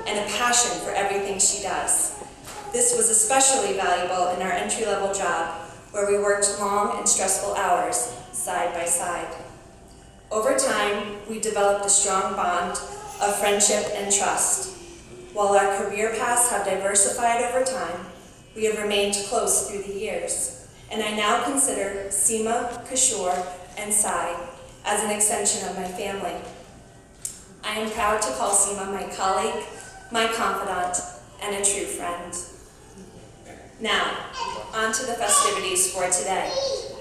and a passion for everything she does. This was especially valuable in our entry-level job, where we worked long and stressful hours, side by side. Over time, we developed a strong bond of friendship and trust. While our career paths have diversified over time, we have remained close through the years, and I now consider Seema, Kishore, and Sai as an extension of my family. I am proud to call Seema my colleague, my confidant, and a true friend. Now, on to the festivities for today,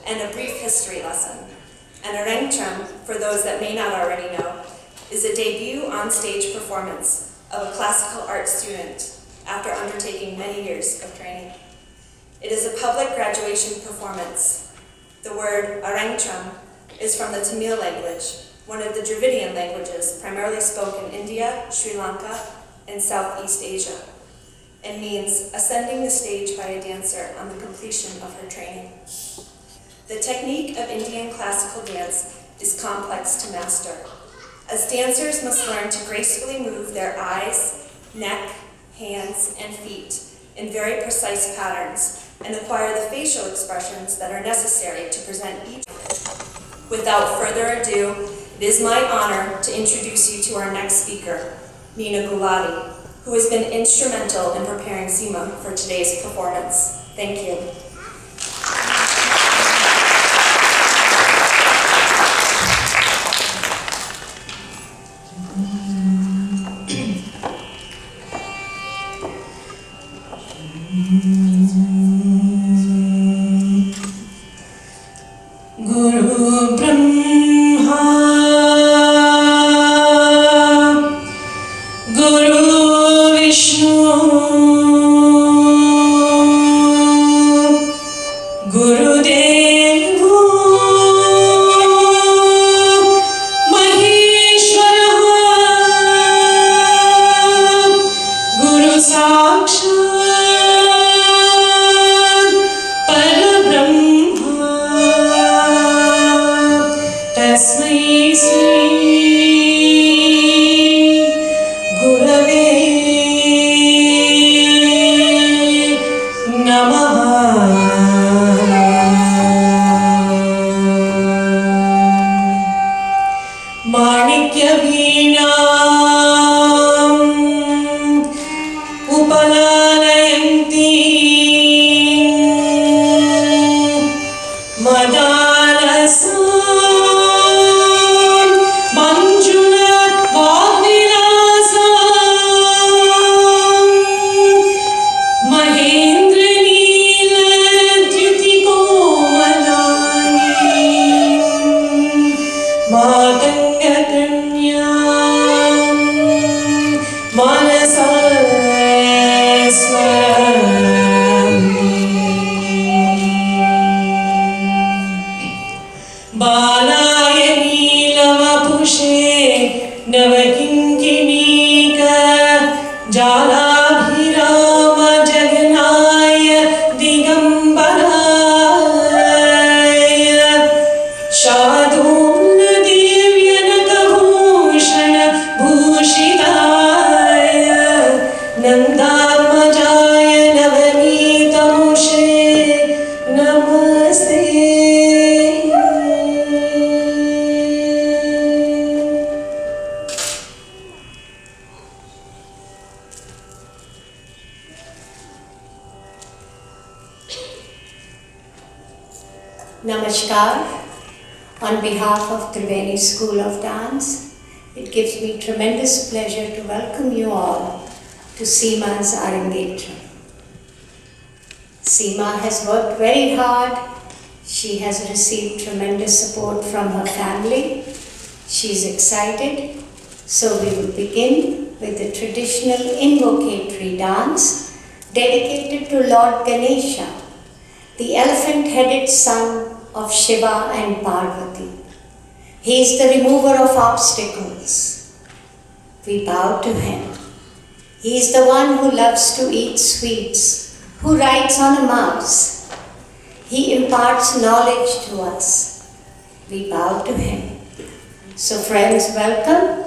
and a brief history lesson. An Arangetram, for those that may not already know, is a debut on-stage performance of a classical art student after undertaking many years of training. It is a public graduation performance. The word Arangetram is from the Tamil language, one of the Dravidian languages primarily spoken in India, Sri Lanka, and Southeast Asia, and means ascending the stage by a dancer on the completion of her training. The technique of Indian classical dance is complex to master, as dancers must learn to gracefully move their eyes, neck, hands, and feet in very precise patterns and acquire the facial expressions that are necessary to present each. Without further ado, it is my honor to introduce you to our next speaker, Neena Gulati, who has been instrumental in preparing Seema for today's performance. Thank you. Guru Brahma, Guru Vishnu, Guru Devo, Maheshwara, Guru Sakshat, Tasmai Shri Gurave Namaha. Manikya Veenam Upalalayanti Madalasa Navakinkinika Jalabhirama Jaganaya Digambaraya Shaduna Divyanakabhushana Bhushitaya Nandamajaya Navamitamushe Namaste. Namaskar. On behalf of Triveni School of Dance, it gives me tremendous pleasure to welcome you all to Seema's Arangetram. Seema has worked very hard. She has received tremendous support from her family. She's excited. So we will begin with the traditional invocatory dance dedicated to Lord Ganesha, the elephant-headed son of Shiva and Parvati. He is the remover of obstacles. We bow to him. He is the one who loves to eat sweets, who rides on a mouse. He imparts knowledge to us. We bow to him. So friends, welcome,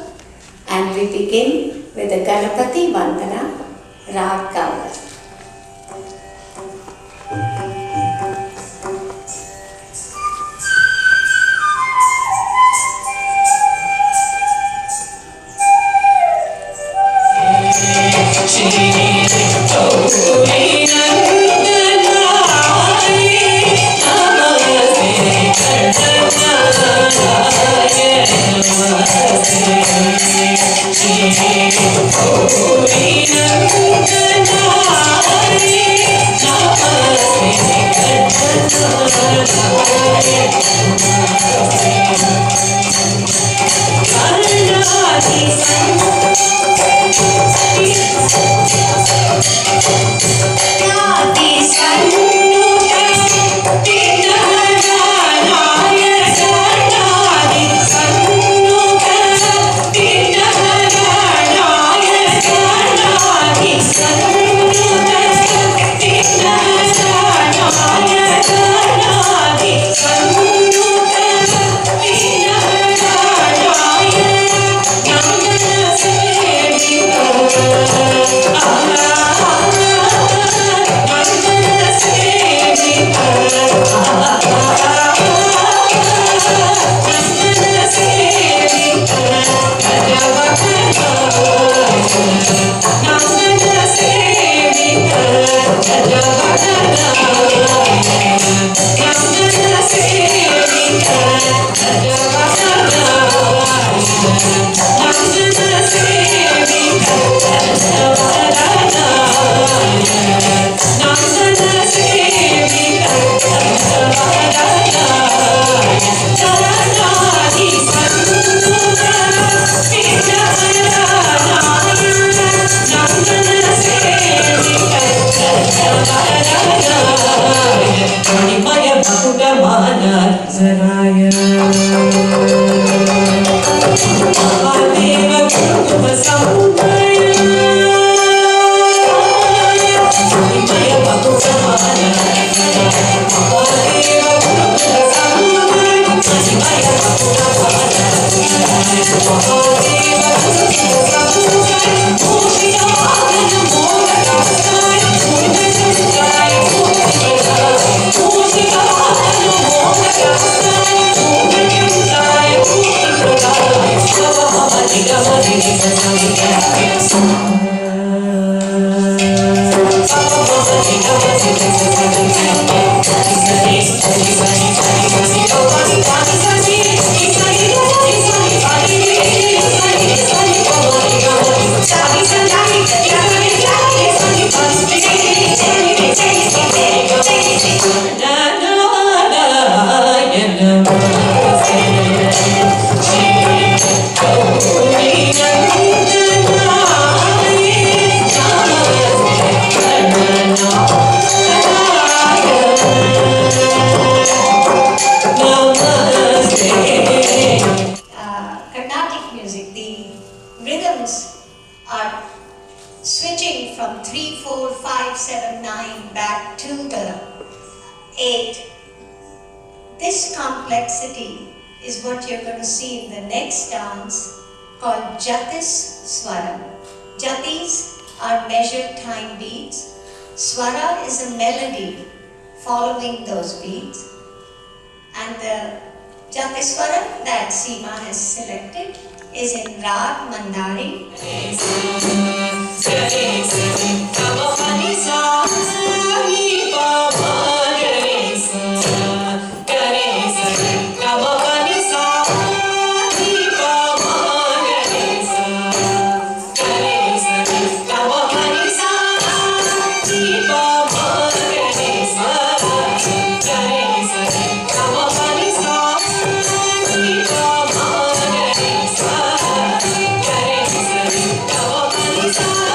and we begin with the Ganapati Vandana Rag Gaula. Carnatic music, the rhythms are switching from 3, 4, 5, 7, 9 back to the 8. This complexity is what you're going to see in the next dance called Jatis Swaram. Jatis are measured time beats. Swara is a melody following those beats. And the Jatiswaram that Seema has selected is in Rag Mandari. Sa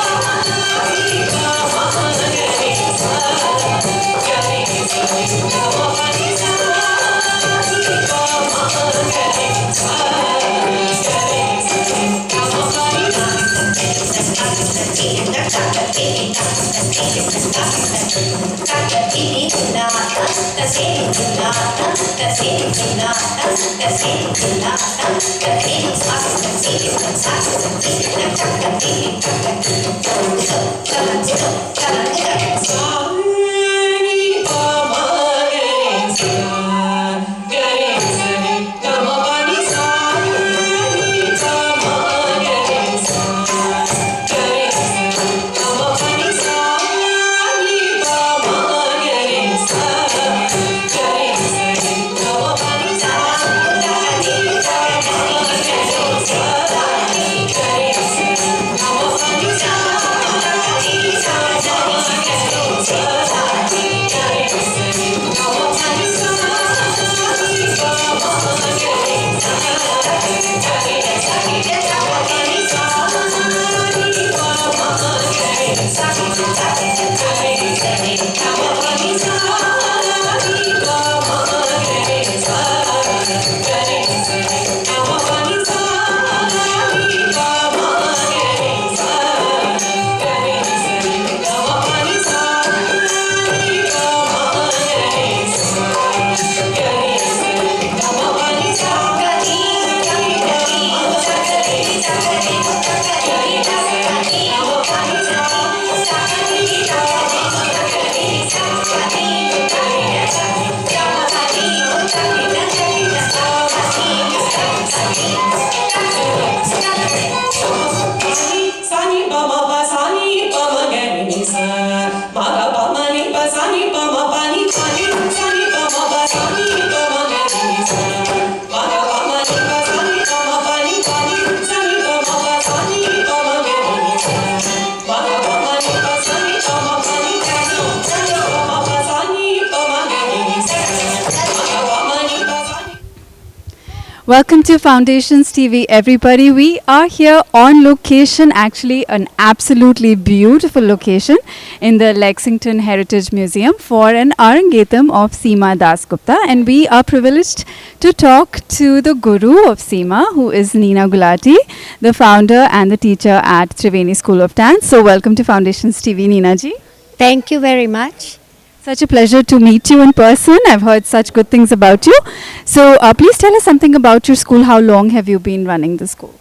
Welcome to Foundations TV, everybody. We are here on location, actually an absolutely beautiful location in the Lexington Heritage Museum for an Arangetram of Seema Dasgupta, and we are privileged to talk to the guru of Seema, who is Neena Gulati, the founder and the teacher at Triveni School of Dance. So welcome to Foundations TV, Neena ji. Thank you very much. Such a pleasure to meet you in person. I've heard such good things about you. So please tell us something about your school. How long have you been running the school?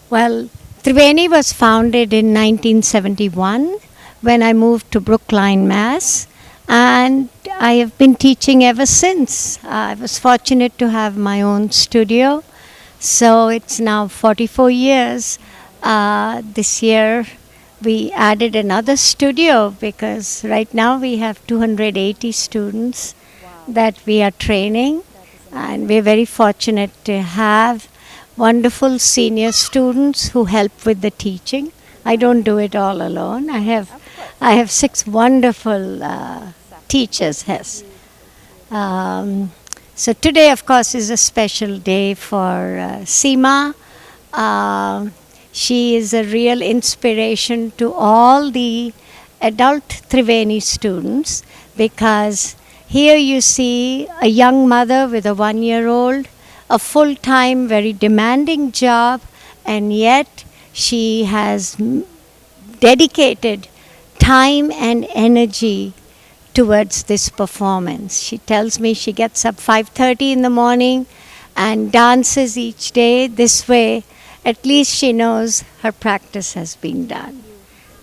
Well, Triveni was founded in 1971 when I moved to Brookline, Mass. And I have been teaching ever since. I was fortunate to have my own studio. So it's now 44 years. This year we added another studio because right now we have 280 students that we are training. And we're very fortunate to have wonderful senior students who help with the teaching. I don't do it all alone. I have 6 wonderful teachers. Yes. So today, of course, is a special day for Seema. She is a real inspiration to all the adult Triveni students because here you see a young mother with a 1-year-old, a full-time, very demanding job, and yet she has dedicated time and energy towards this performance. She tells me she gets up 5:30 in the morning and dances each day. This way, at least she knows her practice has been done.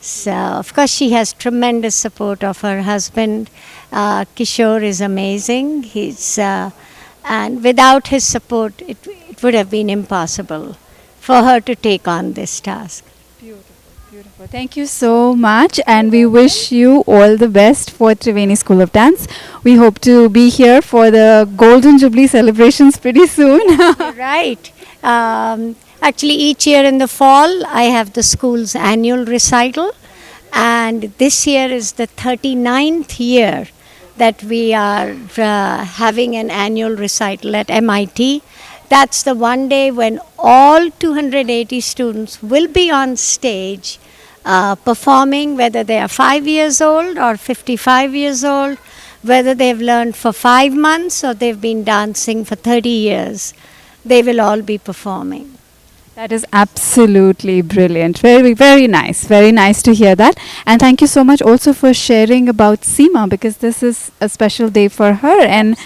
So, of course, she has tremendous support of her husband. Kishore is amazing. And without his support, it would have been impossible for her to take on this task. Beautiful. Thank you so much, and we wish you all the best for Triveni School of Dance. We hope to be here for the Golden Jubilee celebrations pretty soon. Right. Actually, each year in the fall, I have the school's annual recital, and this year is the 39th year that we are having an annual recital at MIT. That's the one day when all 280 students will be on stage performing, whether they are 5 years old or 55 years old, whether they've learned for 5 months or they've been dancing for 30 years. They will all be performing. That is absolutely brilliant. Very, very nice. Very nice to hear that. And thank you so much also for sharing about Seema, because this is a special day for her. And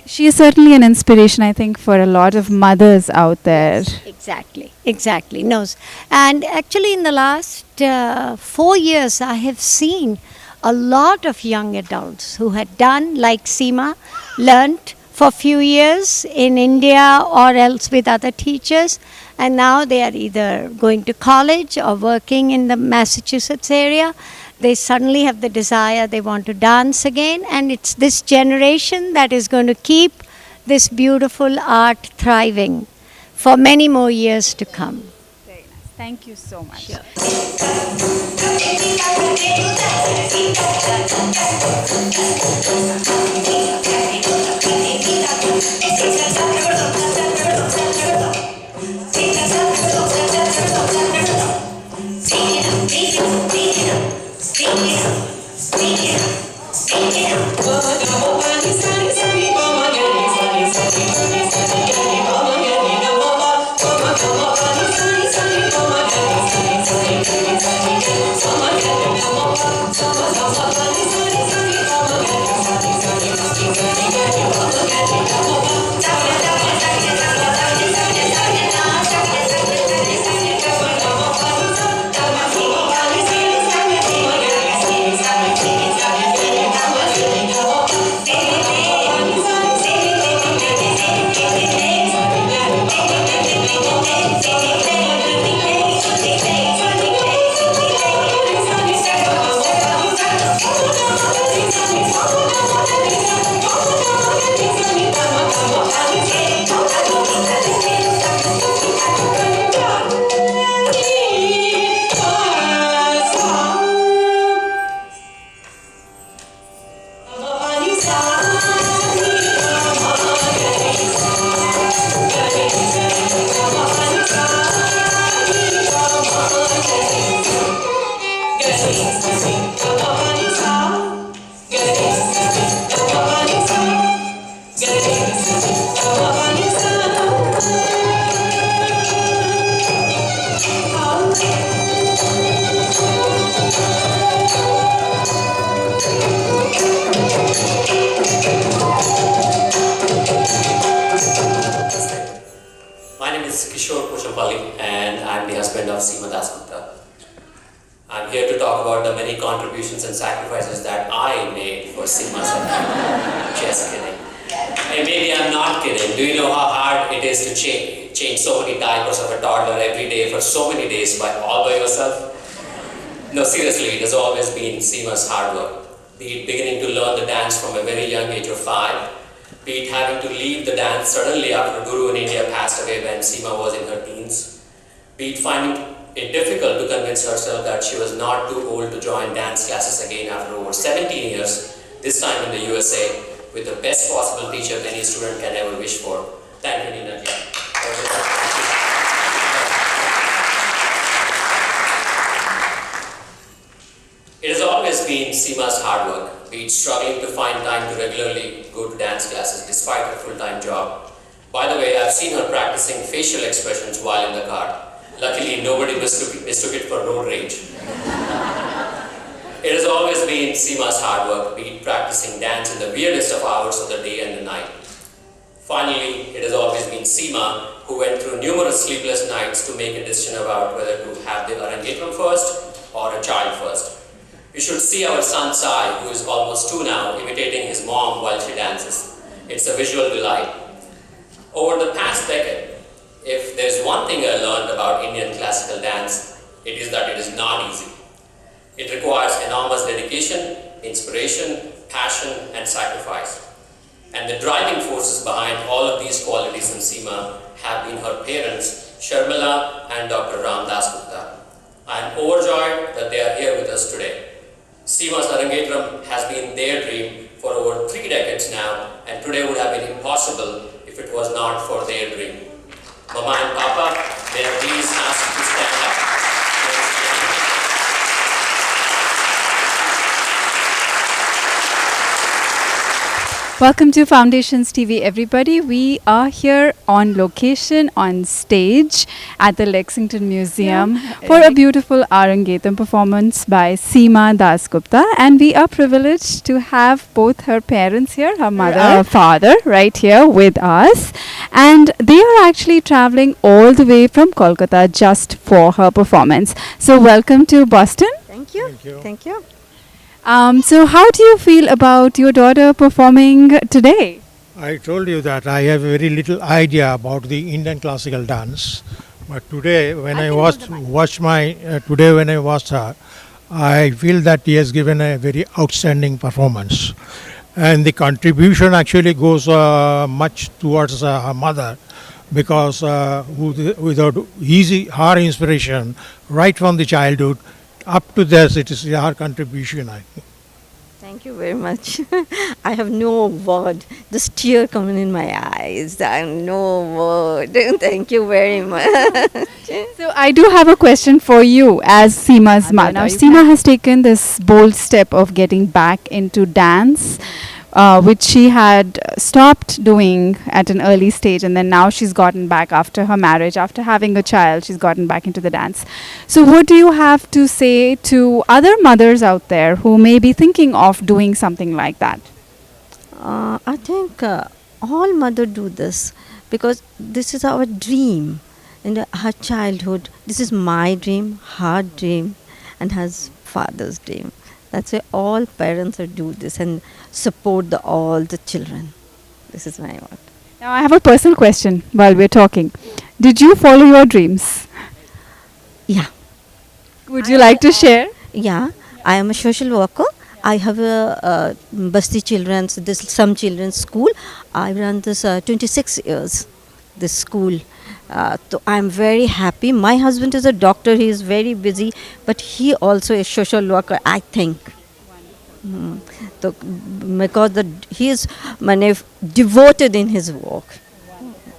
she is certainly an inspiration, I think, for a lot of mothers out there. Exactly, exactly. No, and actually, in the last 4 years, I have seen a lot of young adults who had done like Seema, learnt for a few years in India or else with other teachers, and now they are either going to college or working in the Massachusetts area. They suddenly have the desire, they want to dance again, and it's this generation that is going to keep this beautiful art thriving for many more years to come. Very nice. Thank you so much. And I'm the husband of Seema Dasgupta. I'm here to talk about the many contributions and sacrifices that I made for Seema's life. Just kidding. And maybe I'm not kidding. Do you know how hard it is to change so many diapers of a toddler every day for so many days all by yourself? No, seriously, it has always been Seema's hard work. Be it beginning to learn the dance from a very young age of 5, be it having to leave the dance suddenly after Guru in India passed away when Seema was in her teens, be it finding it difficult to convince herself that she was not too old to join dance classes again after over 17 years, this time in the USA, with the best possible teacher any student can ever wish for. Thank you, Neena. It has always been Seema's hard work, be it struggling to find time to regularly go to dance classes despite her full-time job. By the way, I've seen her practicing facial expressions while in the car. Luckily, nobody mistook it for road rage. It has always been Seema's hard work, be it practicing dance in the weirdest of hours of the day and the night. Finally, it has always been Seema who went through numerous sleepless nights to make a decision about whether to have the Arangetram first or a child first. You should see our son Sai, who is almost 2 now, imitating his mom while she dances. It's a visual delight. Over the past decade, if there's one thing I learned about Indian classical dance, it is that it is not easy. It requires enormous dedication, inspiration, passion, and sacrifice. And the driving forces behind all of these qualities in Seema have been her parents, Sharmila and Dr. Ram Dasgupta. I am overjoyed that they are here with us today. Seema's Arangetram has been their dream for over 3 decades now, and today would have been impossible if it was not for their dream. Mama and Papa, may I please ask you to stand up. Welcome to Foundations TV, everybody. We are here on location, on stage at the Lexington Museum for a beautiful Arangetram performance by Seema Dasgupta. And we are privileged to have both her parents here, her mother and father, right here with us. And they are actually traveling all the way from Kolkata just for her performance. So, welcome to Boston. Thank you. Thank you. So, how do you feel about your daughter performing today? I told you that I have very little idea about the Indian classical dance, but today when I watched her, I feel that he has given a very outstanding performance, and the contribution actually goes much towards her mother, because without her inspiration right from the childhood up to this, it is her contribution, I think. Thank you very much. I have no word. Just tear coming in my eyes. I have no word. Thank you very much. So I do have a question for you as Seema's mother. Now Seema has taken this bold step of getting back into dance, which she had stopped doing at an early stage, and then now she's gotten back after her marriage, after having a child, she's gotten back into the dance. So what do you have to say to other mothers out there who may be thinking of doing something like that? I think all mothers do this because this is our dream in her childhood. This is my dream, her dream, and her father's dream. That's why all parents do this and support all the children. This is my word. Now I have a personal question while we're talking. Did you follow your dreams? Yeah. Would you like to share? Yeah. I am a social worker. I have a Basti children's, some children's school. I run this 26 years, this school. So I'm very happy. My husband is a doctor. He is very busy, but he also is social worker, I think. So because he is devoted in his work,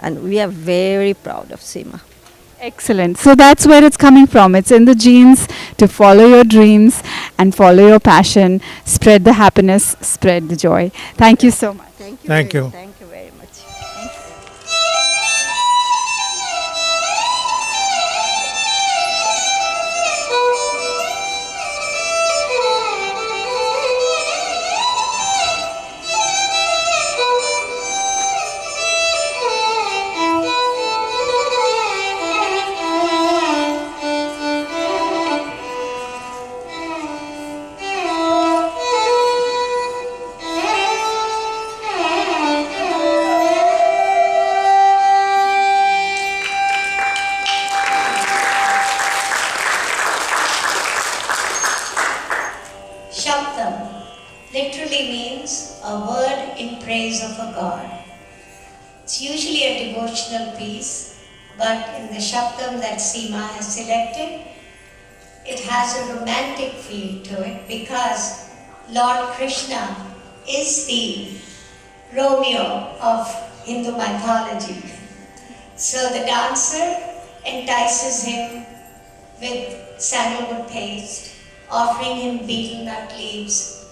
and we are very proud of Seema. Excellent. So that's where it's coming from. It's in the genes to follow your dreams and follow your passion, spread the happiness, spread the joy. Thank you so much. Thank you. Thank you very much. Shabdam literally means a word in praise of a god. It's usually a devotional piece, but in the Shabdam that Seema has selected, it has a romantic feel to it because Lord Krishna is the Romeo of Hindu mythology. So the dancer entices him with sandalwood paste, offering him betel nut leaves,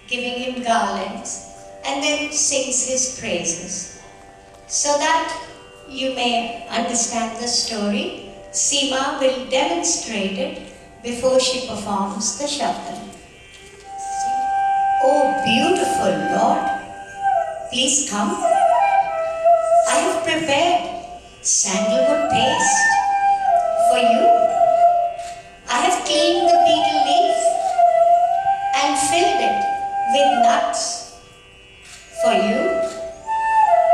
giving him garlands, and then sings his praises. So that you may understand the story, Seema will demonstrate it before she performs the Shabdam. Oh, beautiful Lord, please come. I have prepared sandalwood paste for you. I have cleaned the betel leaf and filled it with nuts for you.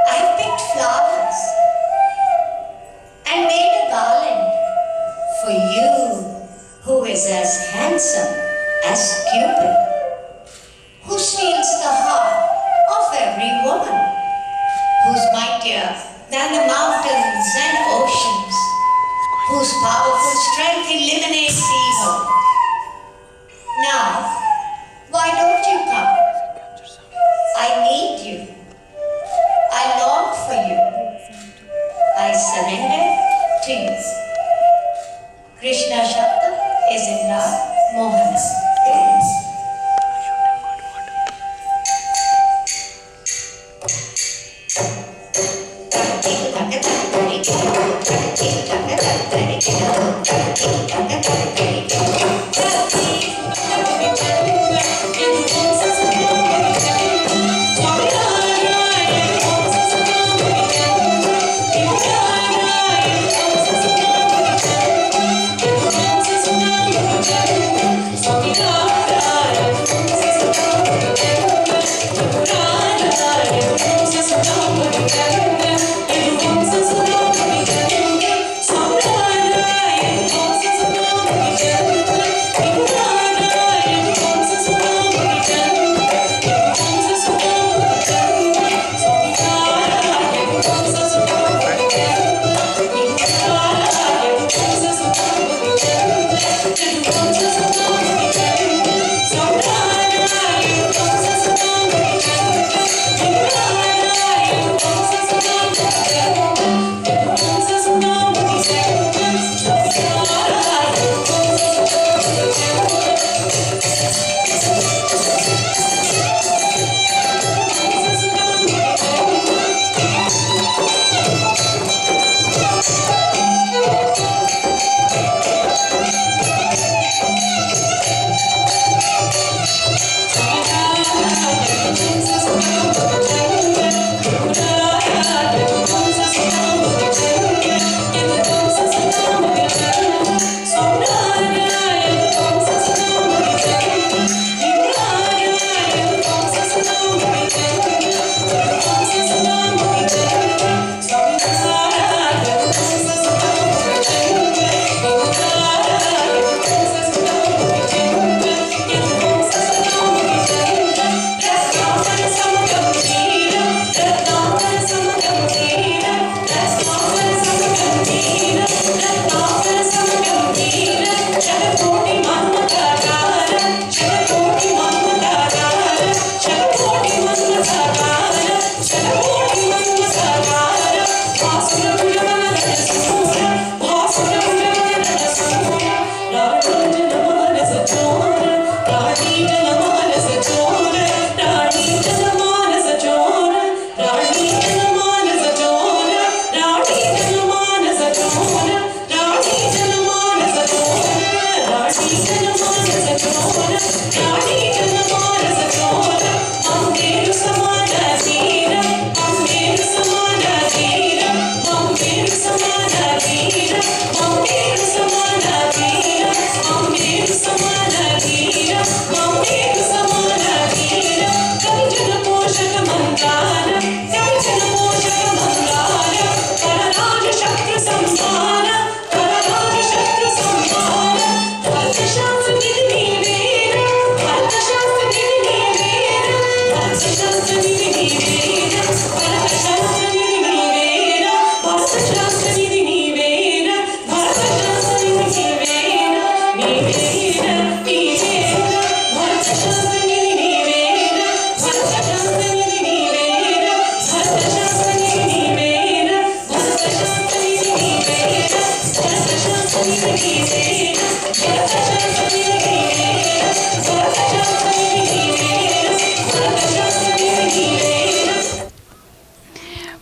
I have picked flowers and made a garland for you, who is as handsome as Cupid, who steals the heart of every woman, who's mightier than the mountains and oceans, whose powerful strength eliminates evil. Now, why don't you come? I need you. I long for you. I surrender to you. Krishna Shabda is in Rag Mohana.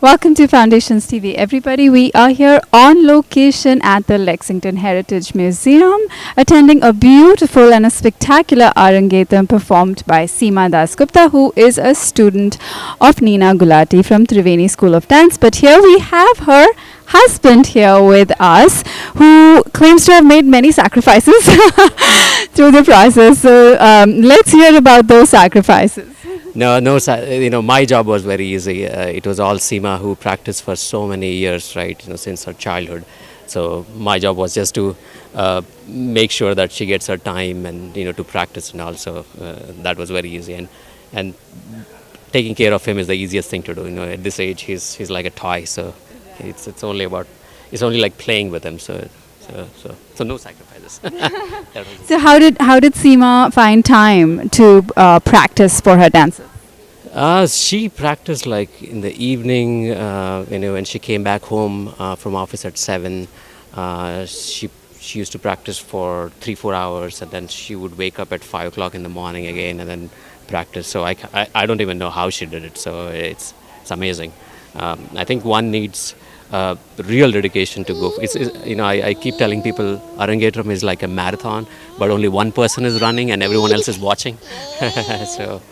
Welcome to Foundations TV, everybody. We are here on location at the Lexington Heritage Museum, attending a beautiful and a spectacular Arangetram performed by Seema Dasgupta, who is a student of Neena Gulati from Triveni School of Dance. But here we have her husband here with us, who claims to have made many sacrifices through the process. So let's hear about those sacrifices. No, my job was very easy. It was all Seema who practiced for so many years, right? Since her childhood. So my job was just to make sure that she gets her time and to practice, and also that was very easy. And taking care of him is the easiest thing to do. At this age, he's like a toy. So it's only like playing with him. So no sacrifices. So how did Seema find time to practice for her dances? She practiced like in the evening, when she came back home from office at 7. She used to practice for 3-4 hours, and then she would wake up at 5 o'clock in the morning again and then practice. So I don't even know how she did it. So it's amazing. I think one needs real dedication to go. I keep telling people Arangetram is like a marathon, but only one person is running and everyone else is watching. so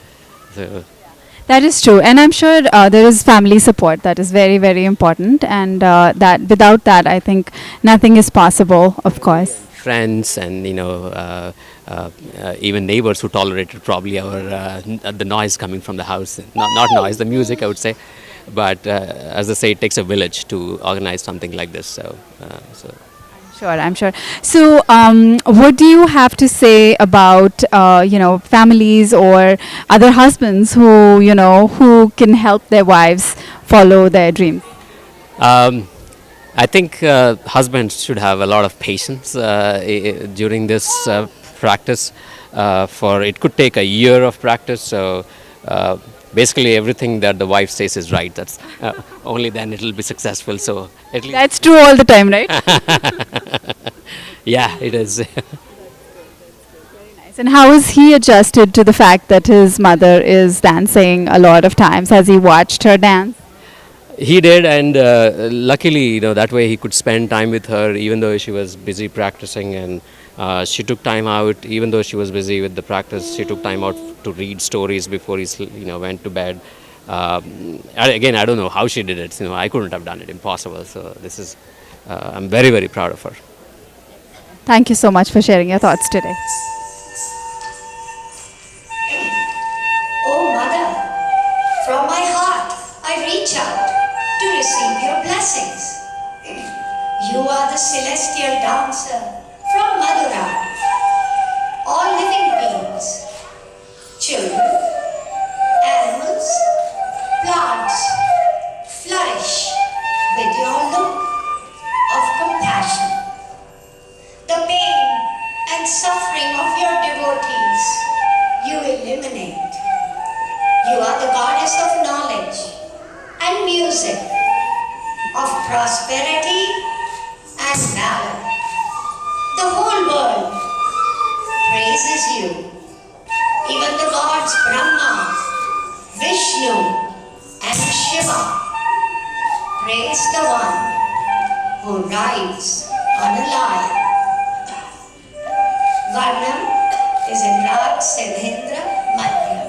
That is true, and I'm sure there is family support that is very, very important, and that without that, I think nothing is possible. Of course, friends and even neighbors who tolerated probably the noise coming from the house. Not noise, the music, I would say. But as they say, it takes a village to organize something like this. So. I'm sure. So, what do you have to say about families or other husbands who can help their wives follow their dreams? I think husbands should have a lot of patience during this practice. For it could take a year of practice. So. Basically, everything that the wife says is right. That's only then it will be successful. So at least That's true all the time, right? Yeah, it is. Nice. And how has he adjusted to the fact that his mother is dancing a lot of times? Has he watched her dance? He did, and luckily, that way he could spend time with her, even though she was busy practicing. And she took time out, even though she was busy with the practice. She took time out to read stories before he, went to bed. Again, I don't know how she did it. I couldn't have done it. Impossible. So this is, I'm very, very proud of her. Thank you so much for sharing your thoughts today. Oh Mother, from my heart I reach out to receive your blessings. You are the celestial dancer from Madura. All living beings, children, animals, plants, flourish with your look of compassion. The pain and suffering of your devotees you eliminate. You are the goddess of knowledge and music, of prosperity and valor. The whole world praises you. Even the gods Brahma, Vishnu and Shiva praise the one who rides on a lion. Varnam is in Rag Sedhendra Madhya.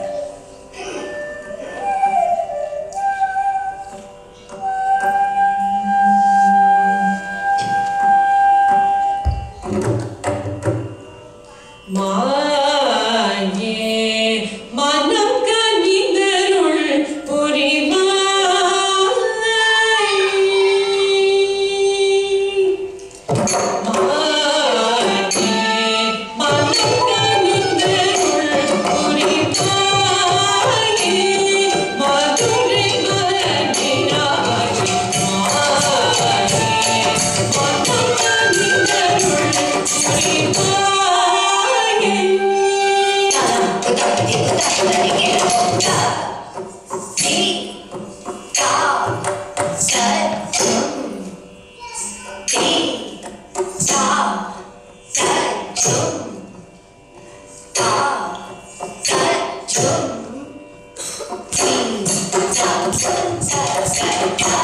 Sa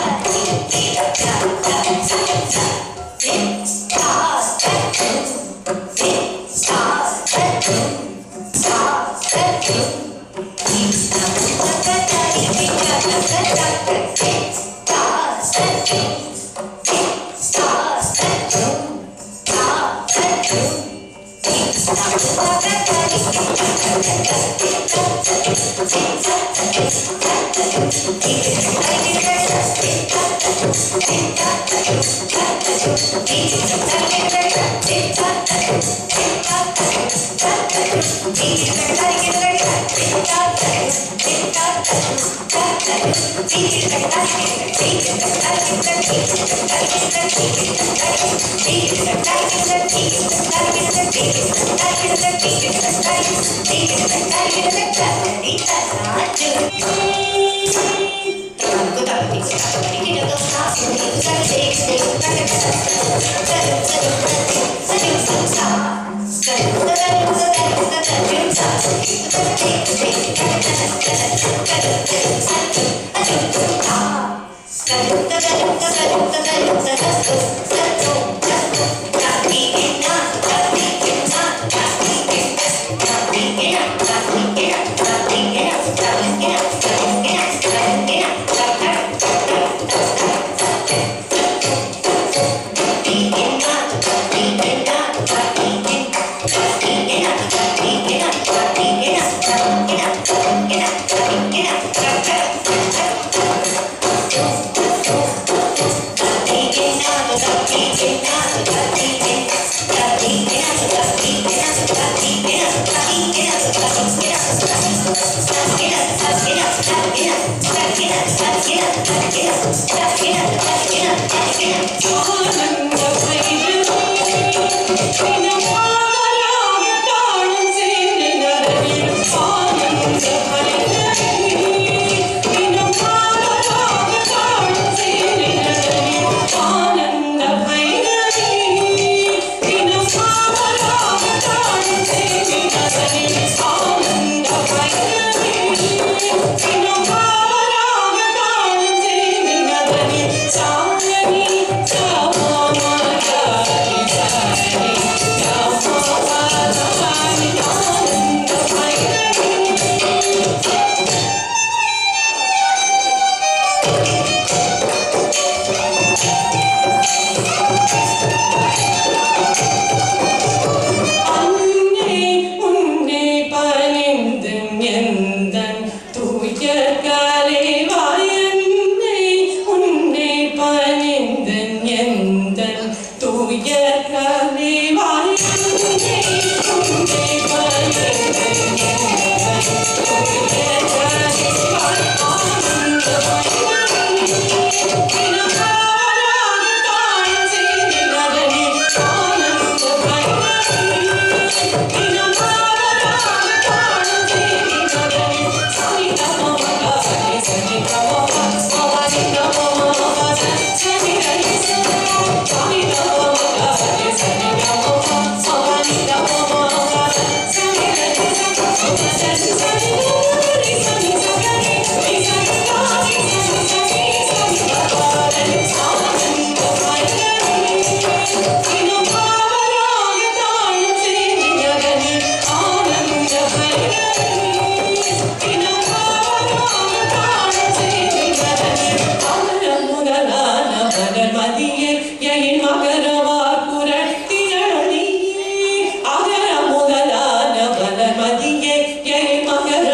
Magara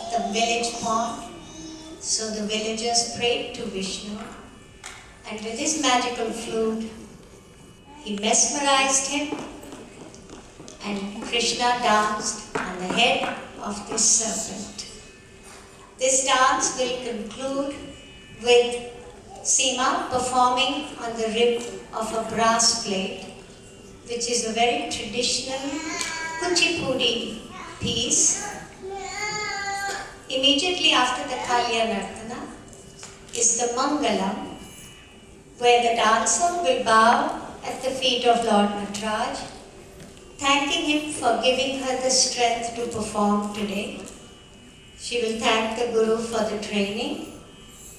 The village pond, so the villagers prayed to Vishnu, and with his magical flute, he mesmerized him, and Krishna danced on the head of this serpent. This dance will conclude with Seema performing on the rib of a brass plate, which is a very traditional Kuchipudi piece. Immediately after the Kalya Nartana is the Mangalam, where the dancer will bow at the feet of Lord Nataraj, thanking him for giving her the strength to perform today. She will thank the Guru for the training.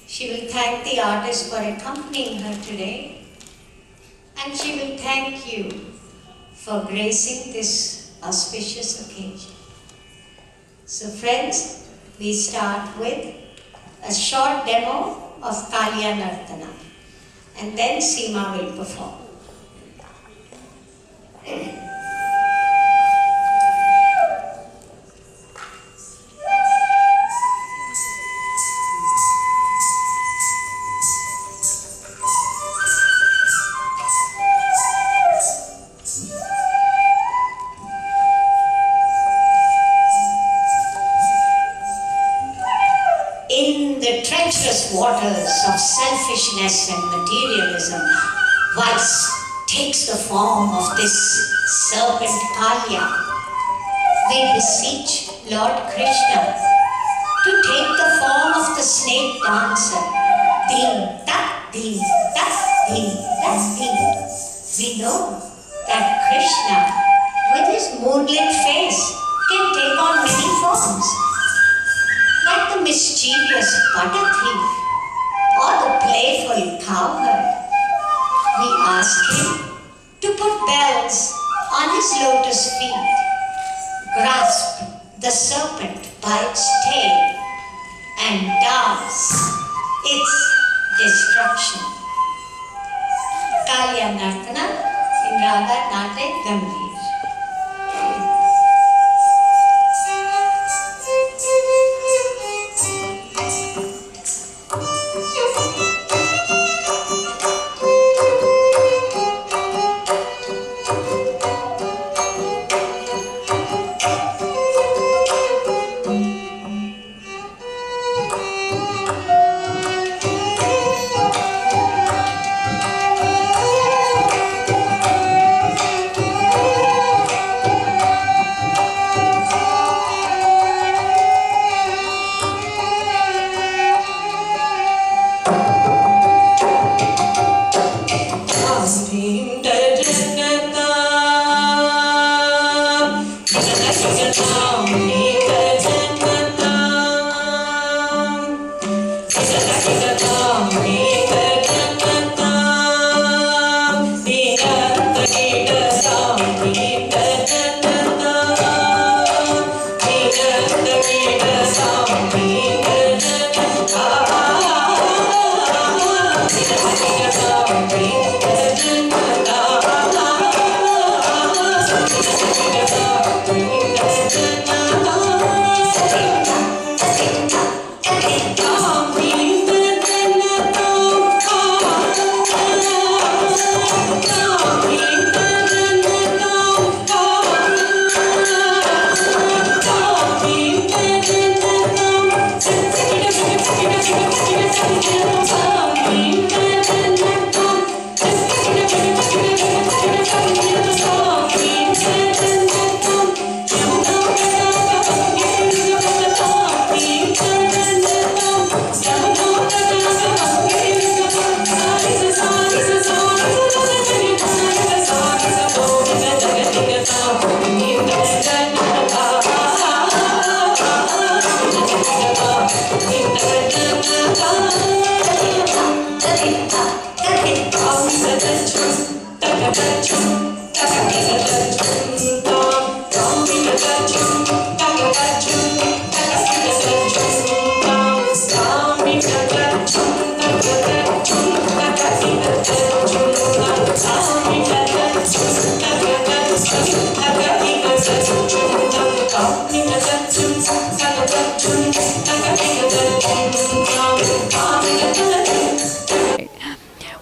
She will thank the artist for accompanying her today. And she will thank you for gracing this auspicious occasion. So friends, we start with a short demo of Kalya Nartana, and then Seema will perform. In the treacherous waters of selfishness and materialism, vice takes the form of this serpent Kalya. We beseech Lord Krishna to take the form of the snake dancer. Ding, tak, ding, tak, ding, tak, ding. We know that Krishna, with his moonlit face, can take on many forms. Like the mischievous butter thief or the playful cowherd, we ask him to put bells on his lotus feet, grasp the serpent by its tail, and dance its destruction. Kalya Nartana in Raga Nate Gambhir.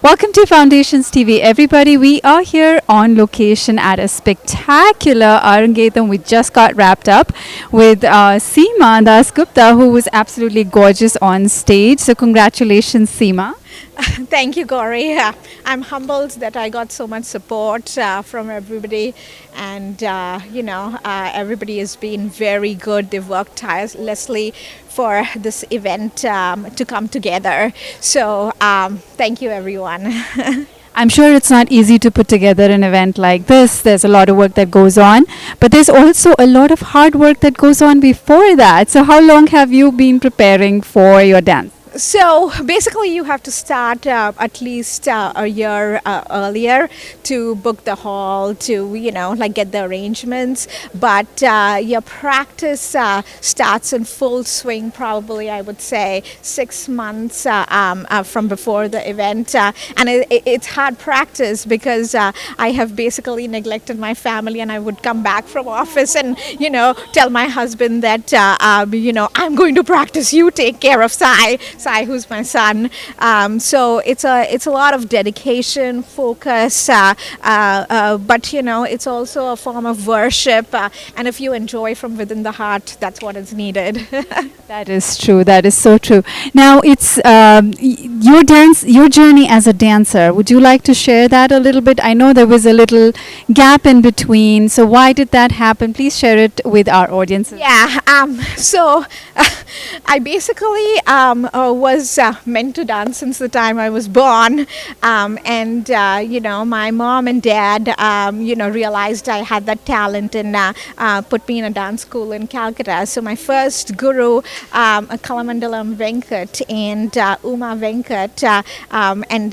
Welcome to Foundations TV, everybody. We are here on location at a spectacular Arangetram. We just got wrapped up with Seema Dasgupta, who was absolutely gorgeous on stage. So congratulations, Seema. Thank you, Gauri. I'm humbled that I got so much support from everybody, and everybody has been very good. They've worked tirelessly for this event to come together. So thank you, everyone. I'm sure it's not easy to put together an event like this. There's a lot of work that goes on, but there's also a lot of hard work that goes on before that. So how long have you been preparing for your dance? So basically, you have to start at least a year earlier to book the hall, to get the arrangements. But your practice starts in full swing. Probably, I would say 6 months from before the event, and it's hard practice because I have basically neglected my family, and I would come back from office and tell my husband that I'm going to practice. You take care of Sai, who's my son. So it's a lot of dedication, focus, but it's also a form of worship. And if you enjoy from within the heart, that's what is needed. That is true. That is so true. Now, it's your journey as a dancer. Would you like to share that a little bit? I know there was a little gap in between. So why did that happen? Please share it with our audience. Yeah. So I basically was meant to dance since the time I was born, and my mom and dad realized I had that talent and put me in a dance school in Calcutta. So my first guru, Kalamandalam Venkitt and Uma Venkitt, and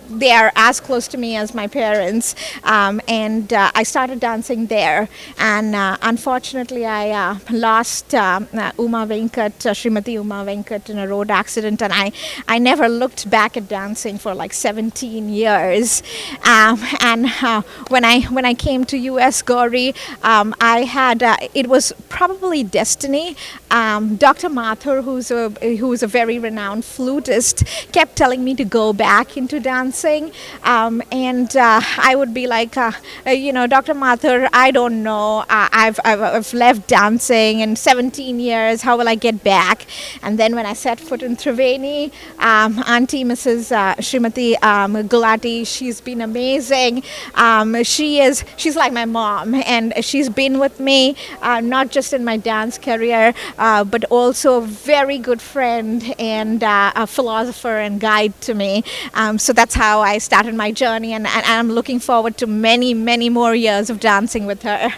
they are as close to me as my parents, and I started dancing there, and unfortunately I lost Uma Venkitt, Srimati Uma Venkitt, in a road accident, and I never looked back at dancing for like 17 years, and when I came to US, Gauri, I had it was probably destiny. Dr. Mathur, who's a very renowned flutist, kept telling me to go back into dancing, and I would be like, Dr. Mathur, I don't know. I've left dancing in 17 years. How will I get back? And then when I set foot in Triveni, Auntie Mrs. Srimati Gulati, she's been amazing. She's like my mom, and she's been with me not just in my dance career, but also a very good friend and a philosopher and guide to me. So that's how I started my journey, and I'm looking forward to many, many more years of dancing with her.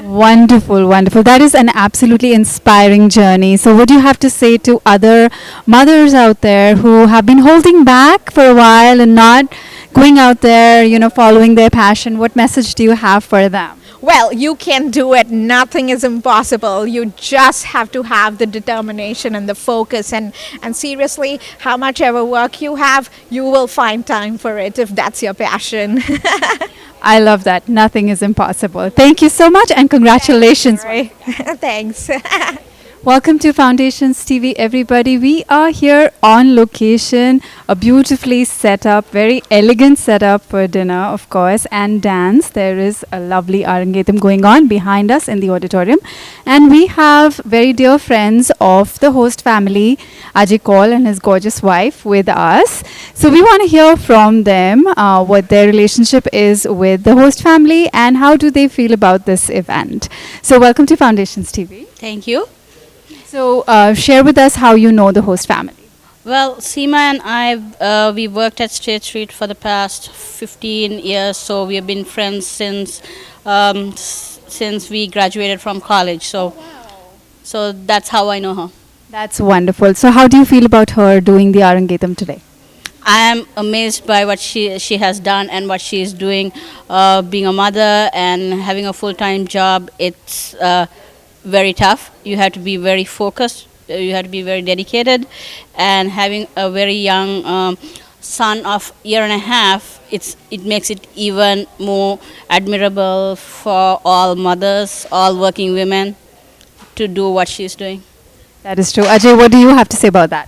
Wonderful, wonderful. That is an absolutely inspiring journey. So, what do you have to say to other mothers out there who have been holding back for a while and not going out there, following their passion? What message do you have for them? Well, you can do it. Nothing is impossible. You just have to have the determination and the focus. And seriously, how much ever work you have, you will find time for it if that's your passion. I love that. Nothing is impossible. Thank you so much and congratulations. Right. Thanks. Welcome to Foundations TV, everybody. We are here on location, a beautifully set up, very elegant setup for dinner, of course, and dance. There is a lovely Arangetram going on behind us in the auditorium. And we have very dear friends of the host family, Ajay Kaul and his gorgeous wife, with us. So we want to hear from them what their relationship is with the host family and how do they feel about this event. So welcome to Foundations TV. Thank you. So, share with us how you know the host family. Well, Seema and I, we worked at State Street for the past 15 years, so we have been friends since we graduated from college. So that's how I know her. That's wonderful. So, how do you feel about her doing the Arangetram today? I am amazed by what she has done and what she is doing. Being a mother and having a full-time job, it's very tough. You have to be very focused. You have to be very dedicated, and having a very young son of year and a half, it makes it even more admirable for all mothers, all working women, to do what she's doing. That is true. Ajay, what do you have to say about that?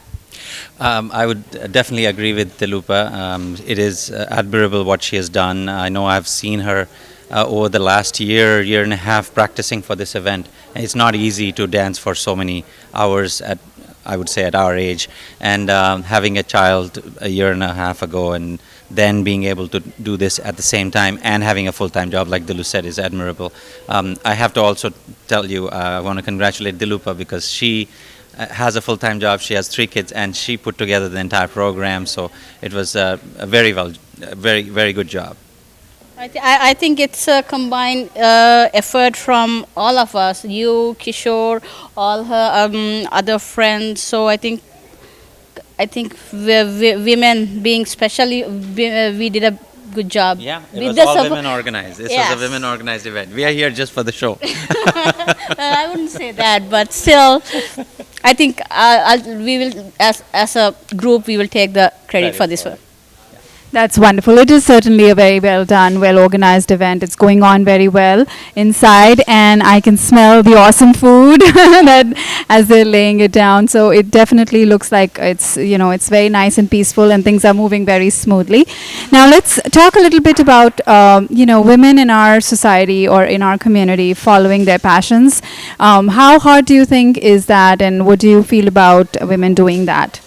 I would definitely agree with Dilupa. It is admirable what she has done. I know I've seen her over the last year and a half practicing for this event. It's not easy to dance for so many hours I would say at our age, and having a child a year and a half ago and then being able to do this at the same time and having a full-time job like Dilu said is admirable. I have to also tell you, I want to congratulate Dilupa because she has a full-time job, she has 3 kids, and she put together the entire program, so it was a very good job. I think it's a combined effort from all of us, you, Kishore, all her other friends. So I think women being especially, we did a good job. Yeah, it was all women organized. This was a women organized event. We are here just for the show. I wouldn't say that, but still, I think we will, as a group, we will take the credit for this one. That's wonderful. It is certainly a very well done, well organized event. It's going on very well inside, and I can smell the awesome food that as they're laying it down. So it definitely looks like it's very nice and peaceful, and things are moving very smoothly. Now let's talk a little bit about women in our society or in our community following their passions. How hard do you think is that, and what do you feel about women doing that?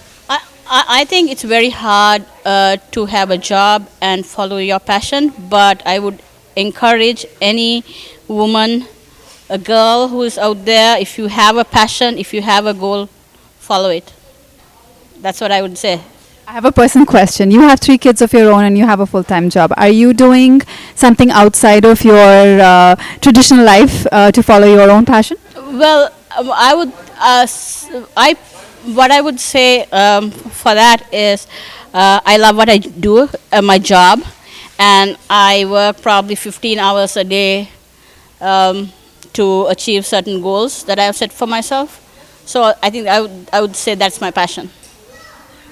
I think it's very hard to have a job and follow your passion, but I would encourage any woman, a girl who is out there, if you have a passion, if you have a goal, follow it. That's what I would say. I have a personal question. You have 3 kids of your own and you have a full-time job. Are you doing something outside of your traditional life to follow your own passion? Well, what I would say for that is I love what I do, my job, and I work probably 15 hours a day to achieve certain goals that I have set for myself. So I think I would say that's my passion.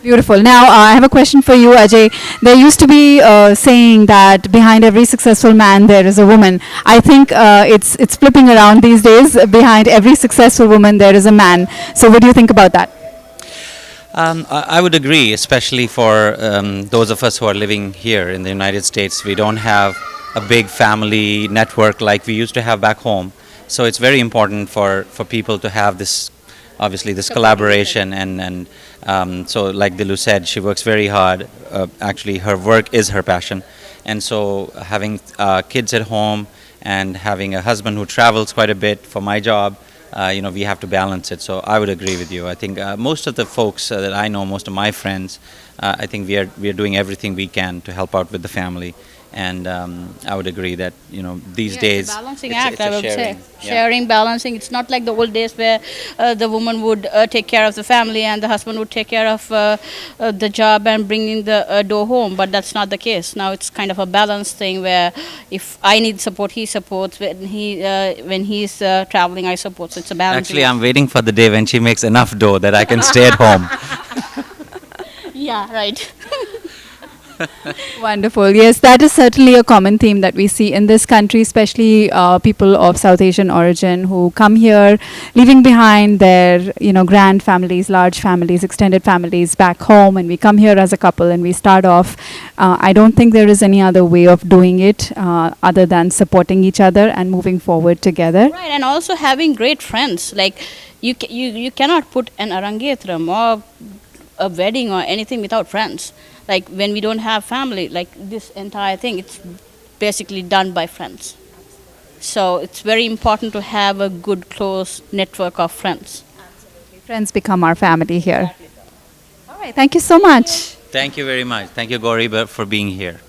Beautiful. Now, I have a question for you, Ajay. There used to be saying that behind every successful man, there is a woman. I think it's flipping around these days. Behind every successful woman, there is a man. So what do you think about that? I would agree, especially for those of us who are living here in the United States. We don't have a big family network like we used to have back home. So it's very important for people to have this, obviously, this collaboration. And so like Dilu said, she works very hard. Actually, her work is her passion. And so having kids at home and having a husband who travels quite a bit for my job, we have to balance it. So I would agree with you. I think most of the folks that I know, most of my friends, I think we are doing everything we can to help out with the family. And I would agree that these Yeah, days it's a balancing it's act, a I would sharing. say. Yeah. Sharing, balancing. It's not like the old days where the woman would take care of the family and the husband would take care of the job and bringing the dough home. But that's not the case. Now it's kind of a balanced thing where if I need support, he supports. When he's traveling, I support. So it's a balance. Actually, I'm waiting for the day when she makes enough dough that I can stay at home. Yeah, right. Wonderful. Yes, that is certainly a common theme that we see in this country, especially people of South Asian origin who come here, leaving behind their, grand families, large families, extended families back home, and we come here as a couple and we start off. I don't think there is any other way of doing it other than supporting each other and moving forward together. Right, and also having great friends. Like you cannot put an Arangetram or a wedding or anything without friends. Like when we don't have family, like this entire thing, it's basically done by friends. So it's very important to have a good, close network of friends. Friends become our family here. All right, thank you so much. Thank you very much. Thank you, Gauri, for being here.